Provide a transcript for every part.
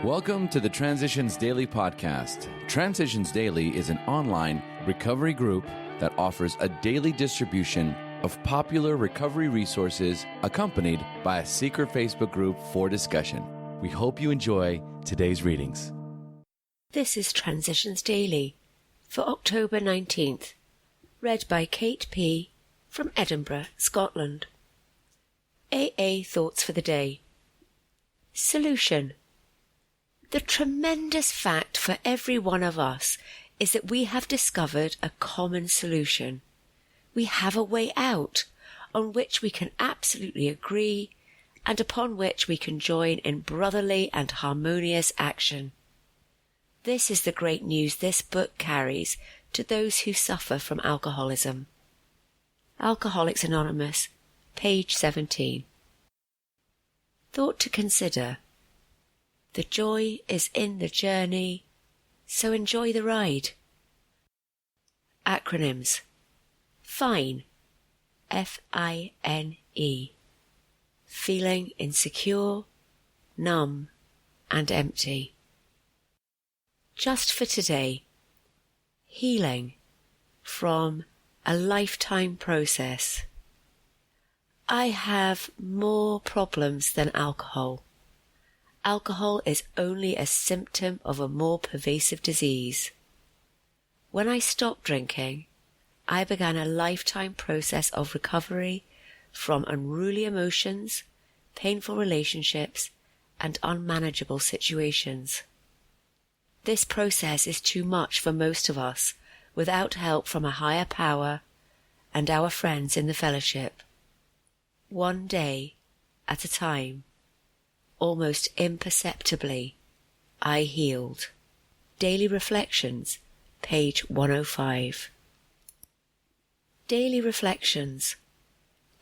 Welcome to the Transitions Daily podcast. Transitions Daily is an online recovery group that offers a daily distribution of popular recovery resources accompanied by a secret Facebook group for discussion. We hope you enjoy today's readings. This is Transitions Daily for October 19th, read by Kate P. from Edinburgh, Scotland. AA Thoughts for the Day. Solution. The tremendous fact for every one of us is that we have discovered a common solution. We have a way out on which we can absolutely agree and upon which we can join in brotherly and harmonious action. This is the great news this book carries to those who suffer from alcoholism. Alcoholics Anonymous, page 17. Thought to consider. The joy is in the journey, so enjoy the ride. Acronyms. FINE, F-I-N-E. Feeling insecure, numb, and empty. Just for today. Healing from a lifetime process. I have more problems than alcohol. Alcohol is only a symptom of a more pervasive disease. When I stopped drinking, I began a lifetime process of recovery from unruly emotions, painful relationships, and unmanageable situations. This process is too much for most of us without help from a higher power and our friends in the fellowship. One day at a time. Almost imperceptibly, I healed. Daily Reflections, page 105. Daily Reflections.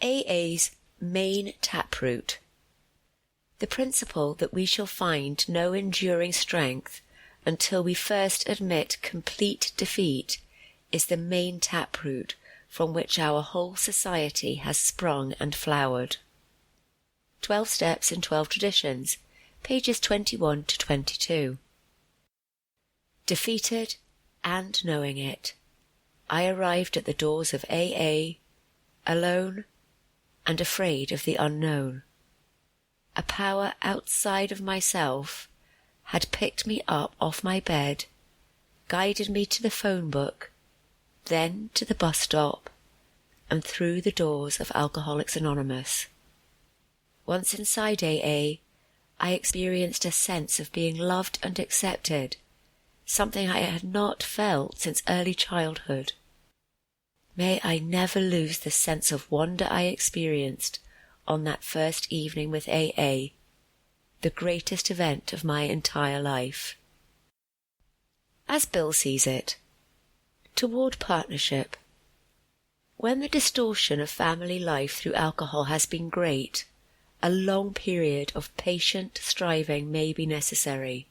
AA's main taproot. The principle that we shall find no enduring strength until we first admit complete defeat is the main taproot from which our whole society has sprung and flowered. 12 Steps in 12 Traditions, pages 21 to 22. Defeated and knowing it, I arrived at the doors of AA, alone and afraid of the unknown. A power outside of myself had picked me up off my bed, guided me to the phone book, then to the bus stop, and through the doors of Alcoholics Anonymous. Once inside AA, I experienced a sense of being loved and accepted, something I had not felt since early childhood. May I never lose the sense of wonder I experienced on that first evening with AA, the greatest event of my entire life. As Bill sees it, toward partnership. When the distortion of family life through alcohol has been great, a long period of patient striving may be necessary.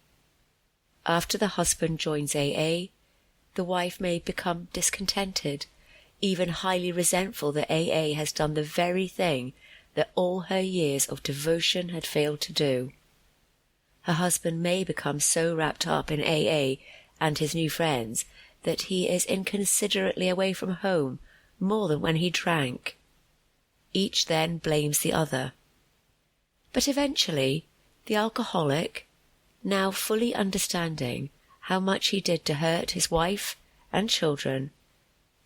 After the husband joins AA, the wife may become discontented, even highly resentful that AA has done the very thing that all her years of devotion had failed to do. Her husband may become so wrapped up in AA and his new friends that he is inconsiderately away from home more than when he drank. Each then blames the other. But eventually, the alcoholic, now fully understanding how much he did to hurt his wife and children,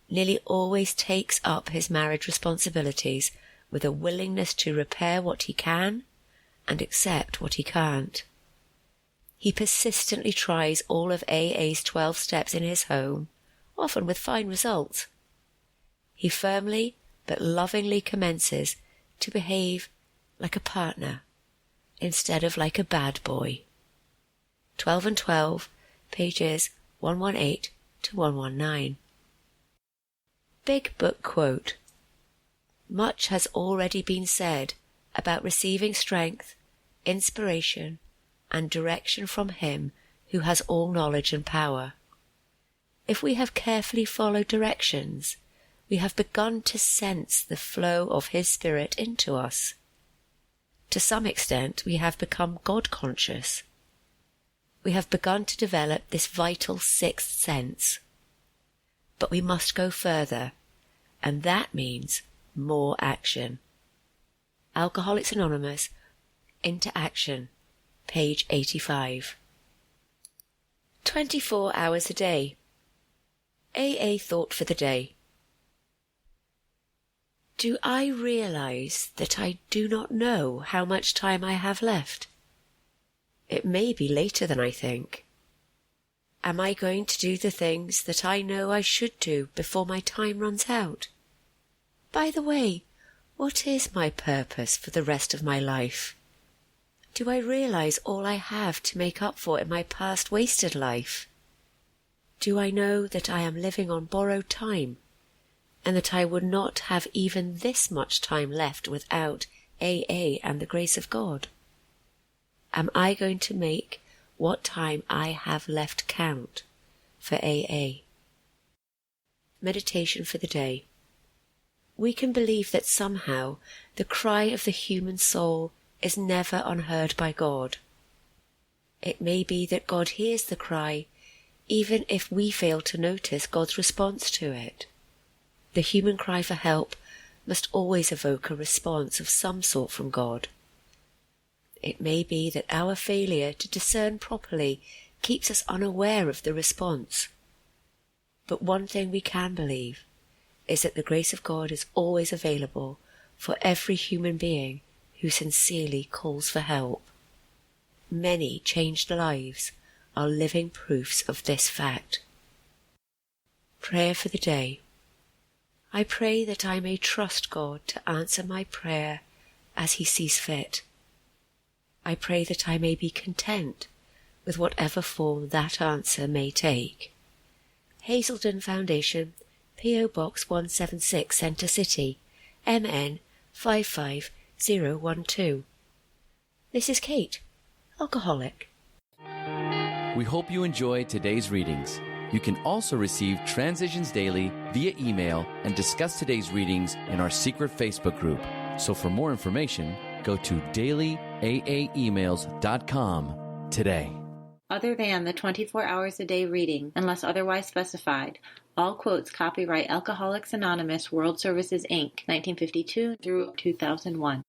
nearly always takes up his marriage responsibilities with a willingness to repair what he can and accept what he can't. He persistently tries all of AA's 12 steps in his home, often with fine results. He firmly but lovingly commences to behave like a partner, instead of like a bad boy. 12 and 12, pages 118 to 119. Big Book Quote. Much has already been said about receiving strength, inspiration, and direction from Him who has all knowledge and power. If we have carefully followed directions, we have begun to sense the flow of His Spirit into us. To some extent, we have become God-conscious. We have begun to develop this vital sixth sense. But we must go further, and that means more action. Alcoholics Anonymous, Into Action, page 85. 24 hours a day. AA thought for the day. Do I realize that I do not know how much time I have left? It may be later than I think. Am I going to do the things that I know I should do before my time runs out? By the way, what is my purpose for the rest of my life? Do I realize all I have to make up for in my past wasted life? Do I know that I am living on borrowed time, and that I would not have even this much time left without AA and the grace of God? Am I going to make what time I have left count for AA? Meditation for the day. We can believe that somehow the cry of the human soul is never unheard by God. It may be that God hears the cry, even if we fail to notice God's response to it. The human cry for help must always evoke a response of some sort from God. It may be that our failure to discern properly keeps us unaware of the response. But one thing we can believe is that the grace of God is always available for every human being who sincerely calls for help. Many changed lives are living proofs of this fact. Prayer for the day. I pray that I may trust God to answer my prayer as He sees fit. I pray that I may be content with whatever form that answer may take. Hazelden Foundation, P.O. Box 176, Centre City, MN 55012. This is Kate, alcoholic. We hope you enjoyed today's readings. You can also receive Transitions Daily via email and discuss today's readings in our secret Facebook group. So for more information, go to dailyaaemails.com today. Other than the 24 hours a day reading, unless otherwise specified, all quotes copyright Alcoholics Anonymous World Services, Inc., 1952 through 2001.